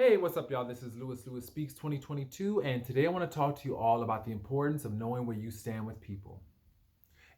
Hey, what's up, y'all? This is Lewis Speaks 2022, and today I want to talk to you all about the importance of knowing where you stand with people.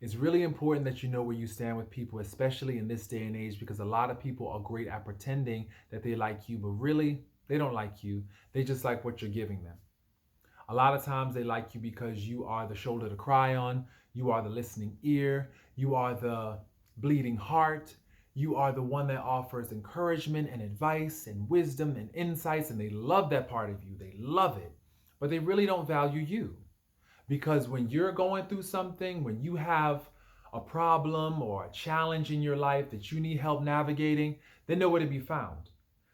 It's really important that you know where you stand with people, especially in this day and age, because a lot of people are great at pretending that they like you, but really, they don't like you. They just like what you're giving them. A lot of times they like you because you are the shoulder to cry on, you are the listening ear, you are the bleeding heart, you are the one that offers encouragement and advice and wisdom and insights, and they love that part of you. They love it. But they really don't value you. Because when you're going through something, when you have a problem or a challenge in your life that you need help navigating, they're nowhere to be found.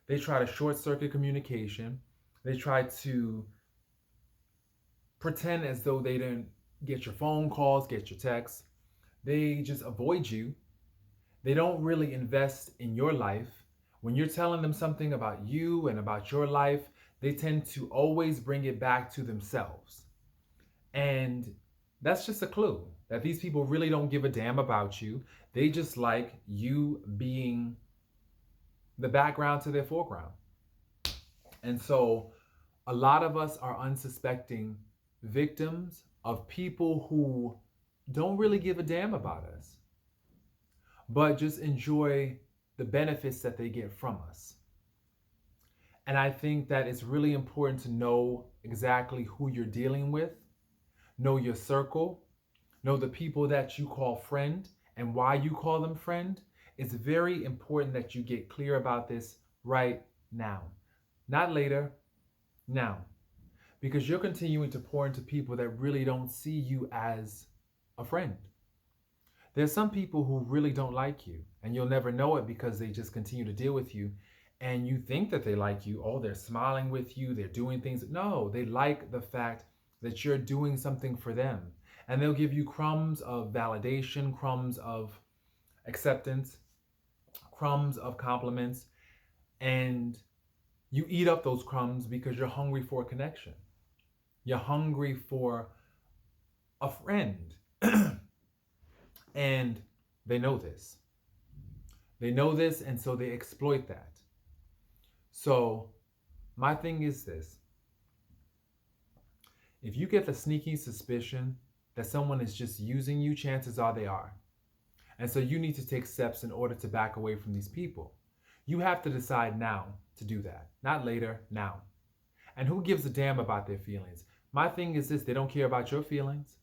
They try to short circuit communication. They try to pretend as though they didn't get your phone calls, get your texts. They just avoid you. They don't really invest in your life. When you're telling them something about you and about your life, they tend to always bring it back to themselves. And that's just a clue that these people really don't give a damn about you. They just like you being the background to their foreground. And so a lot of us are unsuspecting victims of people who don't really give a damn about us, but just enjoy the benefits that they get from us. And I think that it's really important to know exactly who you're dealing with, know your circle, know the people that you call friend and why you call them friend. It's very important that you get clear about this right now, not later, now. Because you're continuing to pour into people that really don't see you as a friend. There's some people who really don't like you, and you'll never know it because they just continue to deal with you. And you think that they like you. Oh, they're smiling with you, they're doing things. No, they like the fact that you're doing something for them. And they'll give you crumbs of validation, crumbs of acceptance, crumbs of compliments. And you eat up those crumbs because you're hungry for a connection. You're hungry for a friend. And they know this. They know this, and so they exploit that. So, my thing is this: if you get the sneaking suspicion that someone is just using you, chances are they are. And so, you need to take steps in order to back away from these people. You have to decide now to do that, not later, now. And who gives a damn about their feelings? My thing is this: they don't care about your feelings.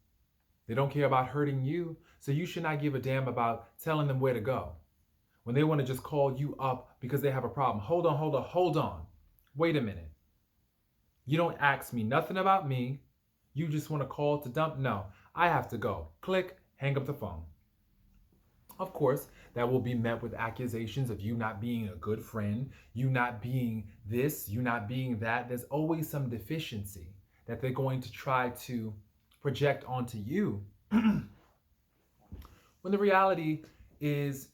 They don't care about hurting you, so you should not give a damn about telling them where to go. When they want to just call you up because they have a problem. Hold on. Wait a minute. You don't ask me nothing about me. You just want to call to dump? No, I have to go. Click, hang up the phone. Of course, that will be met with accusations of you not being a good friend, you not being this, you not being that. There's always some deficiency that they're going to try to project onto you. When the reality is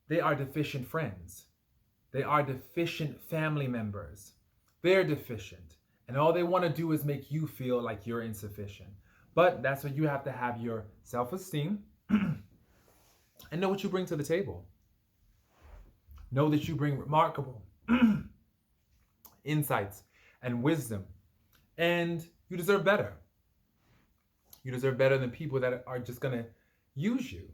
they are deficient friends. They are deficient family members. They're deficient. And all they want to do is make you feel like you're insufficient. But that's what you have to have your self esteem and know what you bring to the table. Know that you bring remarkable insights and wisdom. And you deserve better. You deserve better than people that are just going to use you.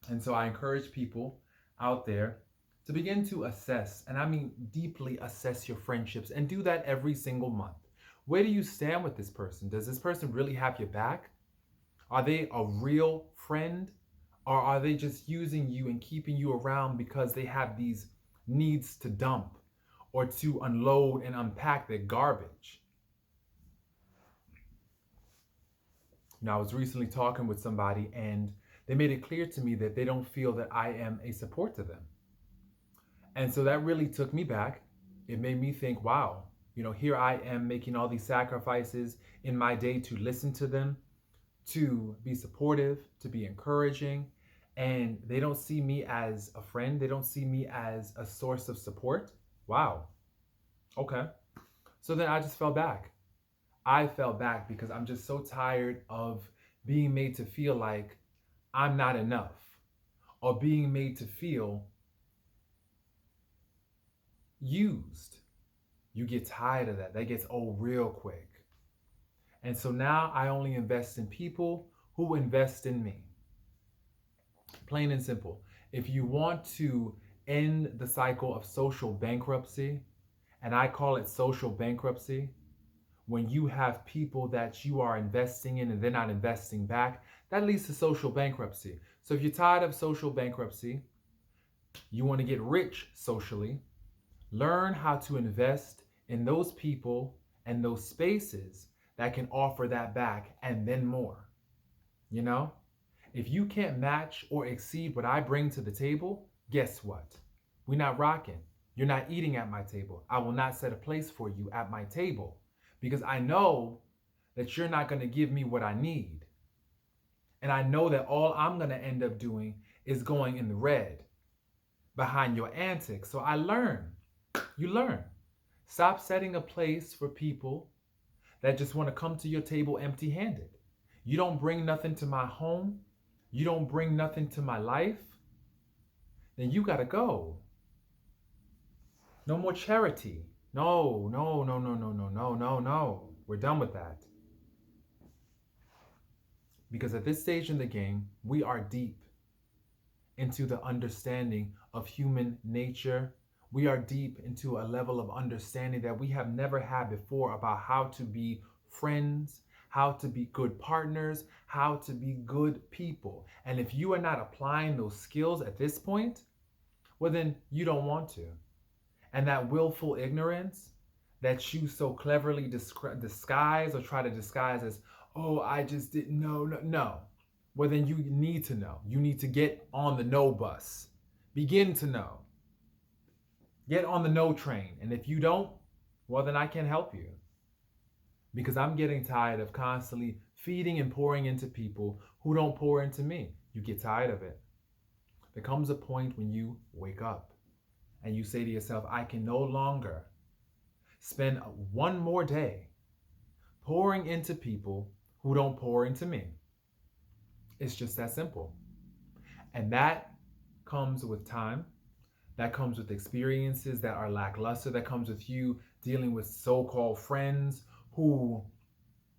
And so I encourage people out there to begin to assess, and I mean deeply assess your friendships, and do that every single month. Where do you stand with this person? Does this person really have your back? Are they a real friend? Or are they just using you and keeping you around because they have these needs to dump or to unload and unpack their garbage? I was recently talking with somebody, and they made it clear to me that they don't feel that I am a support to them. And so that really took me back. It made me think, wow, here I am making all these sacrifices in my day to listen to them, to be supportive, to be encouraging. And they don't see me as a friend. They don't see me as a source of support. Wow. Okay. So then I just fell back. I fell back because I'm just so tired of being made to feel like I'm not enough, or being made to feel used. You get tired of that. That gets old real quick. And so now I only invest in people who invest in me. Plain and simple. If you want to end the cycle of social bankruptcy, and I call it social bankruptcy, when you have people that you are investing in and they're not investing back, that leads to social bankruptcy. So if you're tired of social bankruptcy, you want to get rich socially, learn how to invest in those people and those spaces that can offer that back and then more. You know, if you can't match or exceed what I bring to the table, guess what? We're not rocking. You're not eating at my table. I will not set a place for you at my table because I know that you're not going to give me what I need. And I know that all I'm going to end up doing is going in the red behind your antics. So I learn. You learn. Stop setting a place for people that just want to come to your table empty handed. You don't bring nothing to my home. You don't bring nothing to my life. Then you got to go. No more charity. No, no, no, no, no, no, no, no, no. We're done with that. Because at this stage in the game, we are deep into the understanding of human nature. We are deep into a level of understanding that we have never had before about how to be friends, how to be good partners, how to be good people. And if you are not applying those skills at this point, well, then you don't want to. And that willful ignorance that you so cleverly disguise or try to disguise as, oh, I just didn't know. No. Well, then you need to know. You need to get on the know bus. Begin to know. Get on the know train. And if you don't, well, then I can't help you. Because I'm getting tired of constantly feeding and pouring into people who don't pour into me. You get tired of it. There comes a point when you wake up and you say to yourself, I can no longer spend one more day pouring into people who don't pour into me. It's just that simple. And that comes with time. That comes with experiences that are lackluster. That comes with you dealing with so-called friends who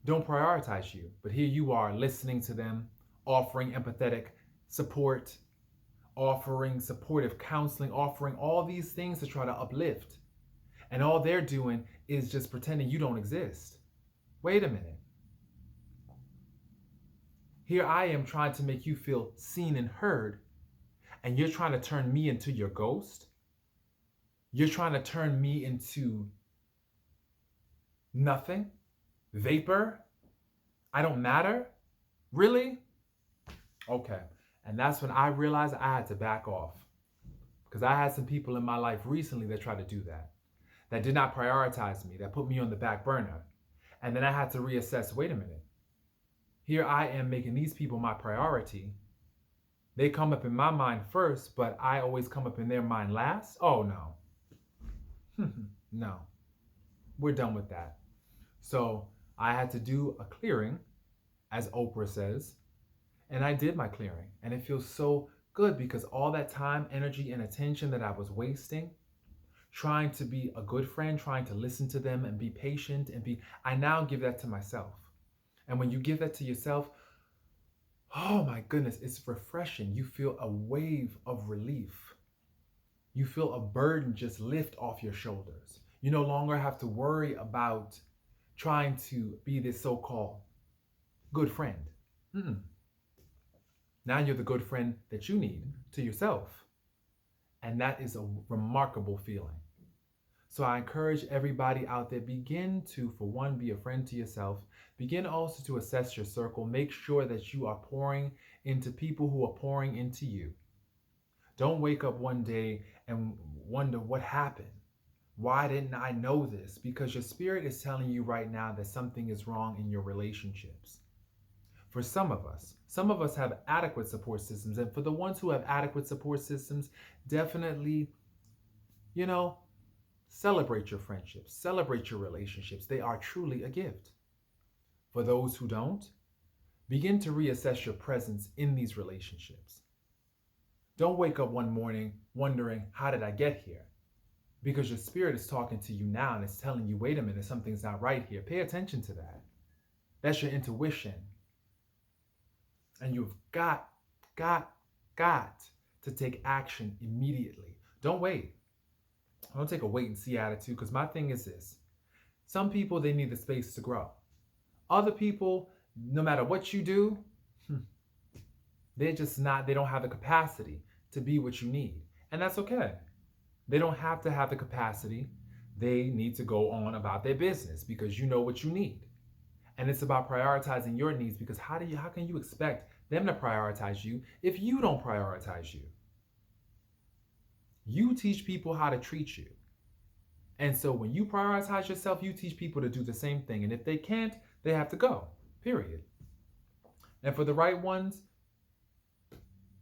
don't prioritize you. But here you are listening to them, offering empathetic support, offering supportive counseling, offering all these things to try to uplift. And all they're doing is just pretending you don't exist. Wait a minute. Here I am trying to make you feel seen and heard, and you're trying to turn me into your ghost? You're trying to turn me into nothing? Vapor? I don't matter? Really? Okay. And that's when I realized I had to back off. Because I had some people in my life recently that tried to do that. That did not prioritize me, that put me on the back burner. And then I had to reassess, wait a minute. Here I am making these people my priority. They come up in my mind first, but I always come up in their mind last? Oh, no. No. We're done with that. So I had to do a clearing, as Oprah says, and I did my clearing. And it feels so good because all that time, energy, and attention that I was wasting, trying to be a good friend, trying to listen to them and be patient I now give that to myself. And when you give that to yourself, oh my goodness, it's refreshing. You feel a wave of relief. You feel a burden just lift off your shoulders. You no longer have to worry about trying to be this so-called good friend. Now you're the good friend that you need to yourself. And that is a remarkable feeling. So I encourage everybody out there, begin to, for one, be a friend to yourself. Begin also to assess your circle. Make sure that you are pouring into people who are pouring into you. Don't wake up one day and wonder what happened. Why didn't I know this? Because your spirit is telling you right now that something is wrong in your relationships. For some of us have adequate support systems. And for the ones who have adequate support systems, definitely, celebrate your friendships, celebrate your relationships. They are truly a gift. For those who don't, begin to reassess your presence in these relationships. Don't wake up one morning wondering, how did I get here? because your spirit is talking to you now and it's telling you, wait a minute, something's not right here. Pay attention to that. That's your intuition. And you've got, got to take action immediately. Don't wait. Don't take a wait and see attitude, because my thing is this. Some people, they need the space to grow. Other people, no matter what you do, they don't have the capacity to be what you need. And that's okay. They don't have to have the capacity. They need to go on about their business because you know what you need. And it's about prioritizing your needs, because how can you expect them to prioritize you if you don't prioritize you? You teach people how to treat you. And so when you prioritize yourself, you teach people to do the same thing. And if they can't, they have to go, period. And for the right ones,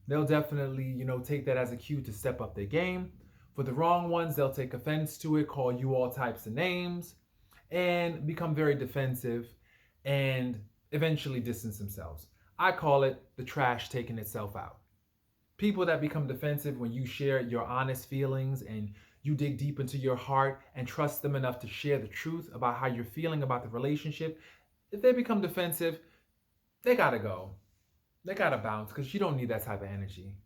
they'll definitely, take that as a cue to step up their game. For the wrong ones, they'll take offense to it, call you all types of names, and become very defensive and eventually distance themselves. I call it the trash taking itself out. People that become defensive when you share your honest feelings and you dig deep into your heart and trust them enough to share the truth about how you're feeling about the relationship, if they become defensive, they gotta go. They gotta bounce, because you don't need that type of energy.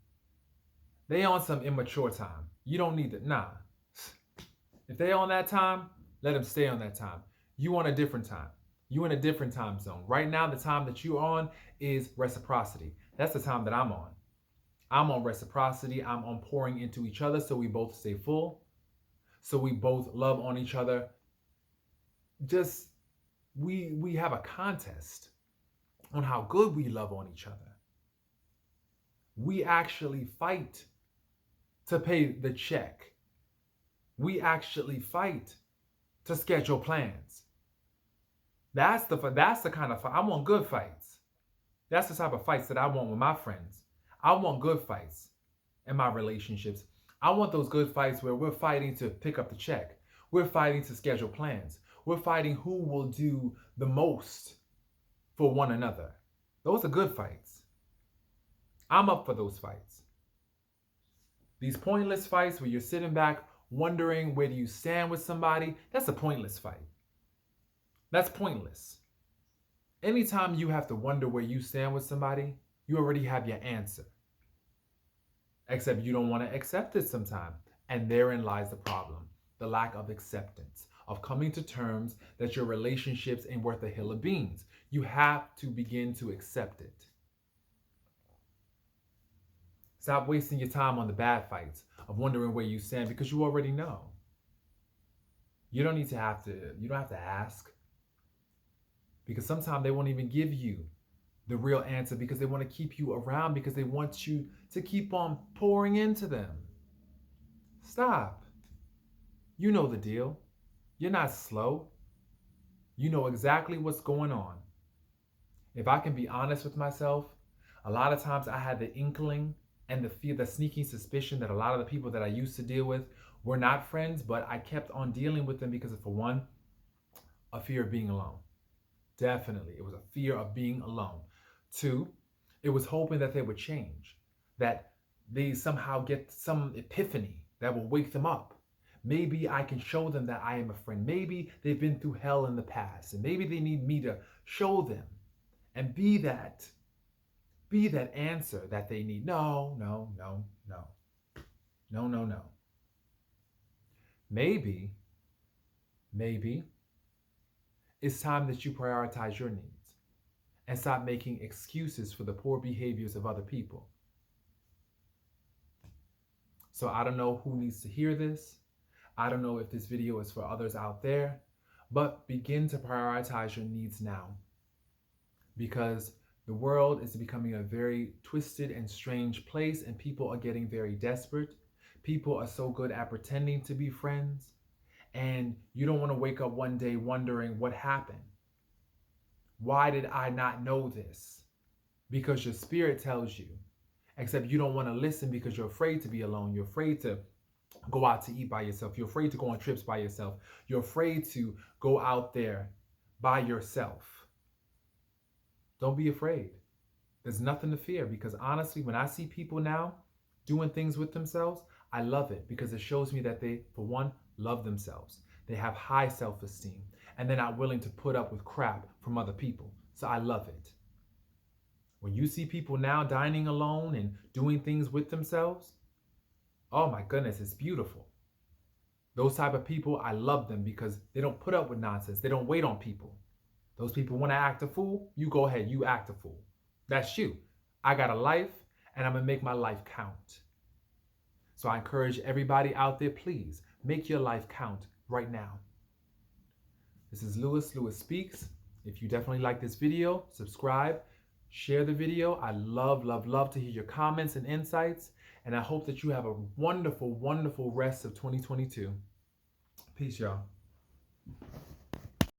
They on some immature time. You don't need it. Nah. If they on that time, let them stay on that time. You on a different time. You in a different time zone. Right now, the time that you're on is reciprocity. That's the time that I'm on. I'm on reciprocity. I'm on pouring into each other so we both stay full. So we both love on each other. Just, we have a contest on how good we love on each other. We actually fight to pay the check. We actually fight to schedule plans. That's the kind of fight. I want good fights. That's the type of fights that I want with my friends. I want good fights in my relationships. I want those good fights where we're fighting to pick up the check. We're fighting to schedule plans. We're fighting who will do the most for one another. Those are good fights. I'm up for those fights. These pointless fights where you're sitting back wondering where do you stand with somebody, that's a pointless fight. That's pointless. Anytime you have to wonder where you stand with somebody, you already have your answer. Except you don't want to accept it sometimes. And therein lies the problem. The lack of acceptance, of coming to terms that your relationships ain't worth a hill of beans. You have to begin to accept it. Stop wasting your time on the bad fights of wondering where you stand, because you already know. You don't have to ask. Because sometimes they won't even give you the real answer, because they want to keep you around, because they want you to keep on pouring into them. Stop. You know the deal. You're not slow. You know exactly what's going on. If I can be honest with myself, a lot of times I had the inkling and the fear, the sneaking suspicion that a lot of the people that I used to deal with were not friends, but I kept on dealing with them because of, for one, a fear of being alone. Definitely. It was a fear of being alone. Two, it was hoping that they would change, that they somehow get some epiphany that will wake them up. Maybe I can show them that I am a friend. Maybe they've been through hell in the past, and maybe they need me to show them and be that answer that they need. No. Maybe it's time that you prioritize your needs and stop making excuses for the poor behaviors of other people. So I don't know who needs to hear this. I don't know if this video is for others out there, but begin to prioritize your needs now, because the world is becoming a very twisted and strange place, and people are getting very desperate. People are so good at pretending to be friends, and you don't want to wake up one day wondering what happened. Why did I not know this? Because your spirit tells you, except you don't want to listen because you're afraid to be alone. You're afraid to go out to eat by yourself. You're afraid to go on trips by yourself. You're afraid to go out there by yourself. Don't be afraid. There's nothing to fear, because honestly, when I see people now doing things with themselves, I love it because it shows me that they, for one, love themselves. They have high self esteem and they're not willing to put up with crap from other people. So I love it. When you see people now dining alone and doing things with themselves, oh my goodness, it's beautiful. Those type of people, I love them because they don't put up with nonsense. They don't wait on people. Those people want to act a fool, you go ahead, you act a fool. That's you. I got a life and I'm going to make my life count. So I encourage everybody out there, please make your life count right now. This is Lewis Speaks. If you definitely like this video, subscribe, share the video. I love, love, love to hear your comments and insights. And I hope that you have a wonderful, wonderful rest of 2022. Peace, y'all.